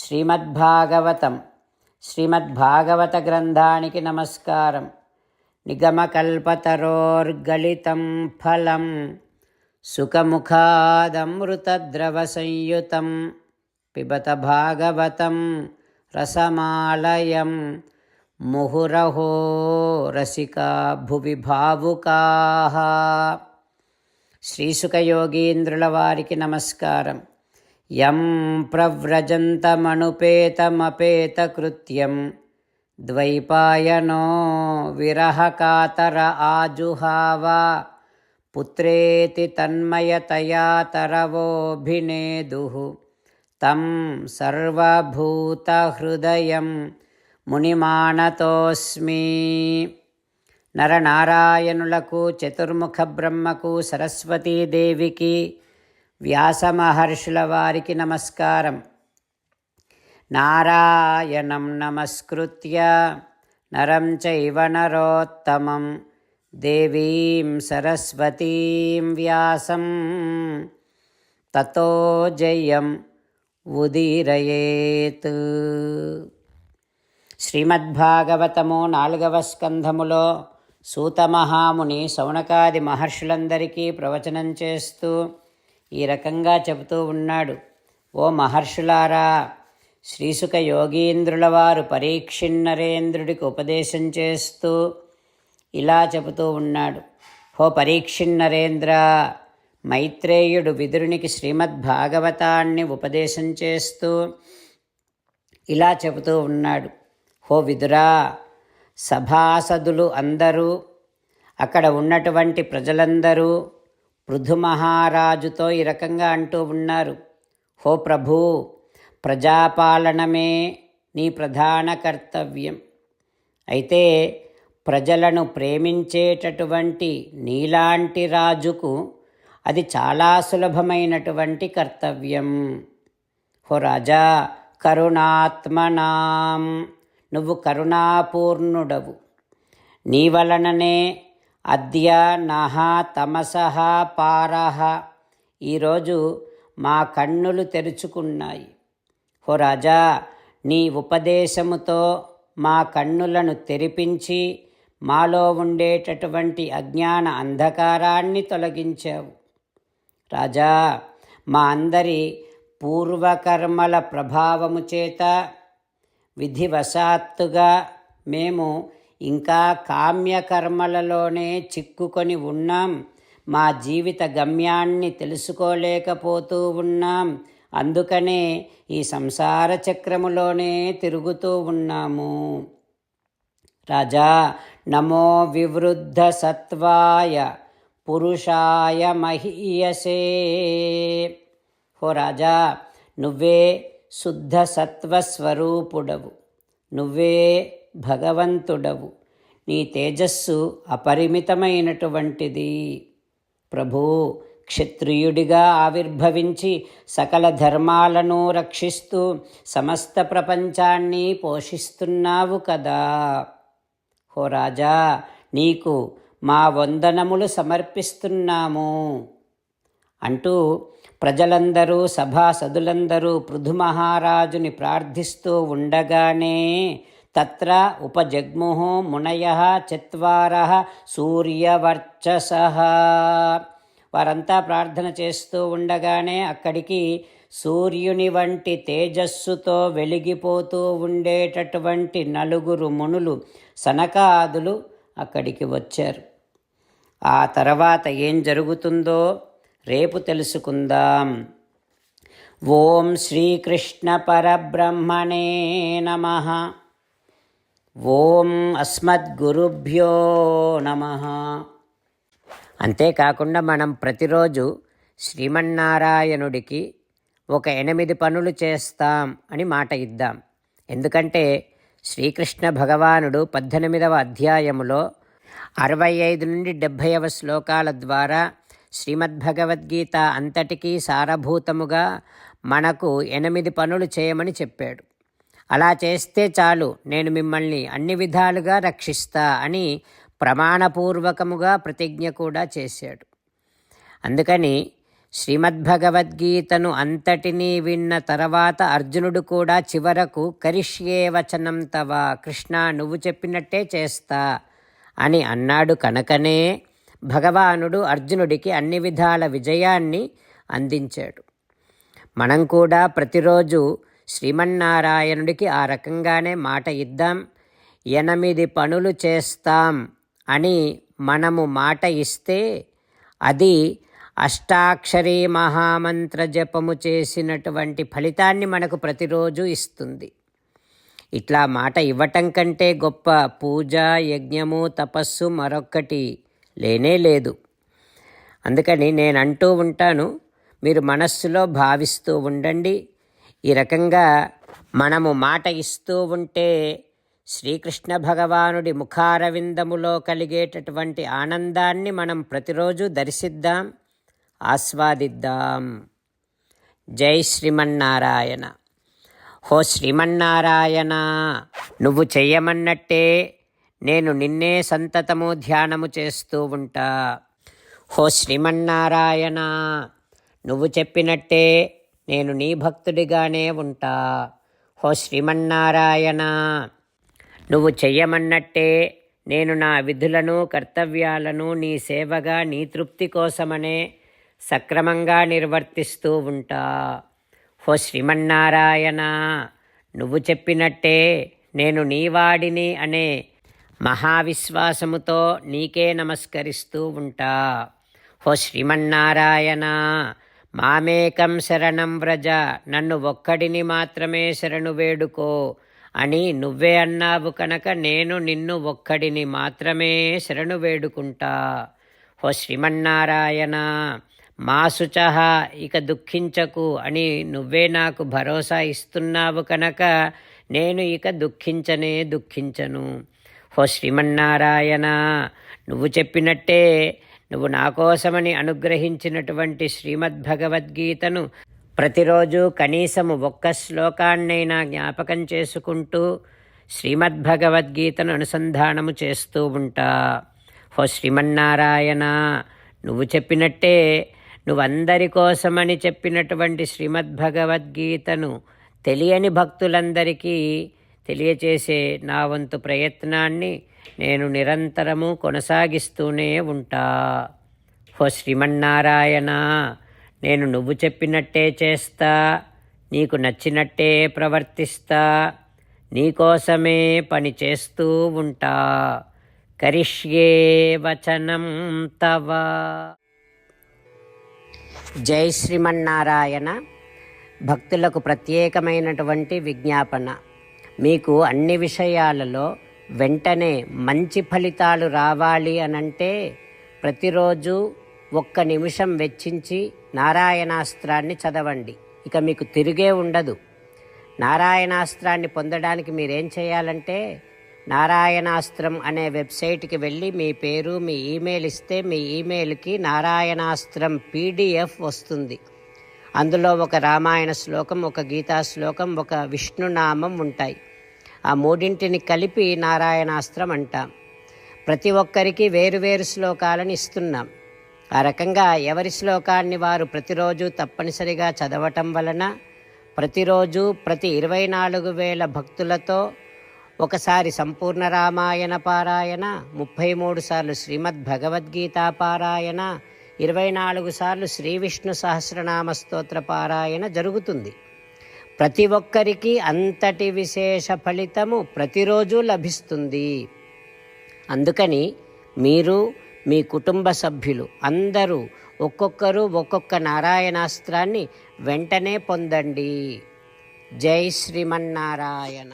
శ్రీమద్భాగవతం శ్రీమద్భాగవత గ్రంథానికి నమస్కారం. నిగమకల్పతరోర్గళితం ఫలం సుఖముఖాదమృతద్రవ సంయుతం పిబత భాగవతం రసమాలయం ముహురహో రసికా భువి భావుకాః. శ్రీసుఖయోగీంద్రుల వారికి నమస్కారం. యం ప్రవ్రజంతమనుపేతమపేతకృత్యం ద్వైపాయనో విరహకాతర ఆజుహావ పుత్రేతి తన్మయతయా తరవోభినేదుః తం సర్వభూతహృదయం మునిమానతోస్మి. నరనారాయణులకు, చతుర్ముఖ బ్రహ్మకు, సరస్వతీదేవికి, వ్యాస మహర్షుల వారికి నమస్కారం. నారాయణం నమస్కృత్య నరం చైవ నరోత్తమం దేవీం సరస్వతీం వ్యాసం తతో జయం ఉదీరయేత్. శ్రీమద్భాగవతము 4వ స్కంధములో సూతమహాముని శౌనకాది మహర్షులందరికీ ప్రవచనం చేస్తూ ఈ రకంగా చెబుతూ ఉన్నాడు. ఓ మహర్షులారా, శ్రీసుఖ యోగీంద్రుల వారు పరీక్షిన్నరేంద్రుడికి ఉపదేశం చేస్తూ ఇలా చెబుతూ ఉన్నాడు. ఓ పరీక్షిన్నరేంద్ర, మైత్రేయుడు విదురునికి శ్రీమద్భాగవతాన్ని ఉపదేశం చేస్తూ ఇలా చెబుతూ ఉన్నాడు. ఓ విదురా, సభాసదులు అందరూ, అక్కడ ఉన్నటువంటి ప్రజలందరూ పృథు మహారాజుతో ఈ రకంగా అంటూ ఉన్నారు. హో ప్రభూ, ప్రజాపాలనమే నీ ప్రధాన కర్తవ్యం. అయితే ప్రజలను ప్రేమించేటటువంటి నీలాంటి రాజుకు అది చాలా సులభమైనటువంటి కర్తవ్యం. హో రాజా, కరుణాత్మనాం, నువ్వు కరుణాపూర్ణుడవు. నీ వలననే అద్య నహ తమసః పారః, ఈరోజు మా కన్నులు తెరుచుకున్నాయి. హో రాజా, నీ ఉపదేశముతో మా కన్నులను తెరిపించి మాలో ఉండేటటువంటి అజ్ఞాన అంధకారాన్ని తొలగించావు. రాజా, మా అందరి పూర్వకర్మల ప్రభావము చేత విధివశాత్తుగా మేము ఇంకా కామ్యకర్మలలోనే చిక్కుకొని ఉన్నాం. మా జీవిత గమ్యాన్ని తెలుసుకోలేకపోతూ ఉన్నాం. అందుకనే ఈ సంసార చక్రములోనే తిరుగుతూ ఉన్నాము. రాజా, నమో వివృద్ధ సత్వాయ పురుషాయ మహీయసే. హో రాజా, నువ్వే శుద్ధ సత్వస్వరూపుడవు, నువ్వే భగవంతుడవు. నీ తేజస్సు అపరిమితమైనటువంటిది. ప్రభూ, క్షత్రియుడిగా ఆవిర్భవించి సకల ధర్మాలను రక్షిస్తూ సమస్త ప్రపంచాన్ని పోషిస్తున్నావు కదా. హో రాజా, నీకు మా వందనములు సమర్పిస్తున్నాము అంటూ ప్రజలందరూ, సభాసదులందరూ పృథు మహారాజుని ప్రార్థిస్తూ ఉండగానే తత్ర ఉపజగ్ముః మునయః చత్వారః సూర్యవర్చసః. వారంతా ప్రార్థన చేస్తూ ఉండగానే అక్కడికి సూర్యుని వంటి తేజస్సుతో వెలిగిపోతూ ఉండేటటువంటి 4 మునులు, సనకాదులు అక్కడికి వచ్చారు. ఆ తర్వాత ఏం జరుగుతుందో రేపు తెలుసుకుందాం. ఓం శ్రీకృష్ణ పరబ్రహ్మణే నమః. ఓం అస్మద్గురుభ్యో నమః. అంతేకాకుండా మనం ప్రతిరోజు శ్రీమన్నారాయణుడికి ఒక 8 పనులు చేస్తాం అని మాట ఇద్దాం. ఎందుకంటే శ్రీకృష్ణ భగవానుడు 18వ అధ్యాయములో 65 నుండి 70వ శ్లోకాల ద్వారా శ్రీమద్భగవద్గీత అంతటికీ సారభూతముగా మనకు 8 పనులు చేయమని చెప్పాడు. అలా చేస్తే చాలు, నేను మిమ్మల్ని అన్ని విధాలుగా రక్షిస్తా అని ప్రమాణపూర్వకముగా ప్రతిజ్ఞ కూడా చేశాడు. అందుకని శ్రీమద్భగవద్గీతను అంతటినీ విన్న తర్వాత అర్జునుడు కూడా చివరకు కరిష్యే వచనం తవ, కృష్ణ నువ్వు చెప్పినట్టే చేస్తా అని అన్నాడు కనుకనే భగవానుడు అర్జునుడికి అన్ని విధాల విజయాన్ని అందించాడు. మనం కూడా ప్రతిరోజు శ్రీమన్నారాయణుడికి ఆ రకంగానే మాట ఇద్దాం. 8 పనులు చేస్తాం అని మనము మాట ఇస్తే అది అష్టాక్షరీ మహామంత్ర జపము చేసినటువంటి ఫలితాన్ని మనకు ప్రతిరోజు ఇస్తుంది. ఇట్లా మాట ఇవ్వటం కంటే గొప్ప పూజ, యజ్ఞము, తపస్సు మరొక్కటి లేనే లేదు. అందుకని నేను అంటూ ఉంటాను, మీరు మనస్సులో భావిస్తూ ఉండండి. ఈ రకంగా మనము మాట ఇస్తూ ఉంటే శ్రీకృష్ణ భగవానుడి ముఖారవిందములో కలిగేటటువంటి ఆనందాన్ని మనం ప్రతిరోజు దర్శిద్దాం, ఆస్వాదిద్దాం. జై శ్రీమన్నారాయణ. హో శ్రీమన్నారాయణ, నువ్వు చెయ్యమన్నట్టే నేను నిన్నే సంతతము ధ్యానము చేస్తూ ఉంటా. హో శ్రీమన్నారాయణ, నువ్వు చెప్పినట్టే నేను నీ భక్తుడిగానే ఉంటా. హో శ్రీమన్నారాయణ, నువ్వు చెయ్యమన్నట్టే నేను నా విధులను, కర్తవ్యాలను నీ సేవగా, నీ తృప్తి కోసమనే సక్రమంగా నిర్వర్తిస్తూ ఉంటా. హో శ్రీమన్నారాయణ, నువ్వు చెప్పినట్టే నేను నీవాడిని అనే మహావిశ్వాసముతో నీకే నమస్కరిస్తూ ఉంటా. హో శ్రీమన్నారాయణ, మామేకం శరణం వ్రజ, నన్ను ఒక్కడిని మాత్రమే శరణు వేడుకో అని నువ్వే అన్నావు కనుక నేను నిన్ను ఒక్కడిని మాత్రమే శరణు వేడుకుంటా. హో శ్రీమన్నారాయణ, మా శుచః, ఇక దుఃఖించకు అని నువ్వే నాకు భరోసా ఇస్తున్నావు కనుక నేను ఇక దుఃఖించను. హో శ్రీమన్నారాయణ, నువ్వు చెప్పినట్టే నువ్వు నా కోసమని అనుగ్రహించినటువంటి శ్రీమద్భగవద్గీతను ప్రతిరోజు కనీసము 1 శ్లోకాన్నైనా జ్ఞాపకం చేసుకుంటూ శ్రీమద్భగవద్గీతను అనుసంధానము చేస్తూ ఉంటా. హో శ్రీమన్నారాయణ, నువ్వు చెప్పినట్టే నువ్వందరి కోసమని చెప్పినటువంటి శ్రీమద్భగవద్గీతను తెలియని భక్తులందరికీ తెలియచేసే నా వంతు ప్రయత్నాన్ని నేను నిరంతరము కొనసాగిస్తూనే ఉంటా. హో శ్రీమన్నారాయణ, నేను నువ్వు చెప్పినట్టే చేస్తా, నీకు నచ్చినట్టే ప్రవర్తిస్తా, నీకోసమే పని చేస్తూ ఉంటా. కరిష్యే వచనం తవ. జై శ్రీమన్నారాయణ. భక్తులకు ప్రత్యేకమైనటువంటి విజ్ఞాపన. మీకు అన్ని విషయాలలో వెంటనే మంచి ఫలితాలు రావాలి అనంటే ప్రతిరోజు 1 నిమిషం వెచ్చించి నారాయణాస్త్రాన్ని చదవండి. ఇక మీకు తిరిగే ఉండదు. నారాయణాస్త్రాన్ని పొందడానికి మీరేం చేయాలంటే నారాయణాస్త్రం అనే వెబ్సైట్కి వెళ్ళి మీ పేరు, మీ ఈమెయిల్ ఇస్తే మీ ఈమెయిల్కి నారాయణాస్త్రం PDF వస్తుంది. అందులో ఒక రామాయణ శ్లోకం, ఒక గీతా శ్లోకం, ఒక విష్ణునామం ఉంటాయి. ఆ 3ంటిని కలిపి నారాయణాస్త్రం అంటాం. ప్రతి ఒక్కరికి వేరువేరు శ్లోకాలను ఇస్తున్నాం. ఆ రకంగా ఎవరి శ్లోకాన్ని వారు ప్రతిరోజు తప్పనిసరిగా చదవటం వలన ప్రతిరోజు ప్రతి 24,000 భక్తులతో ఒకసారి సంపూర్ణ రామాయణ పారాయణ, 33 సార్లు శ్రీమద్భగవద్గీత పారాయణ, 24 సార్లు శ్రీ విష్ణు సహస్రనామ స్తోత్ర పారాయణ జరుగుతుంది. ప్రతి ఒక్కరికి అంతటి విశేష ఫలితము ప్రతిరోజు లభిస్తుంది. అందుకని మీరు, మీ కుటుంబ సభ్యులు అందరూ ఒక్కొక్కరు ఒక్కొక్క నారాయణాస్త్రాన్ని వెంటనే పొందండి. జై శ్రీమన్నారాయణ.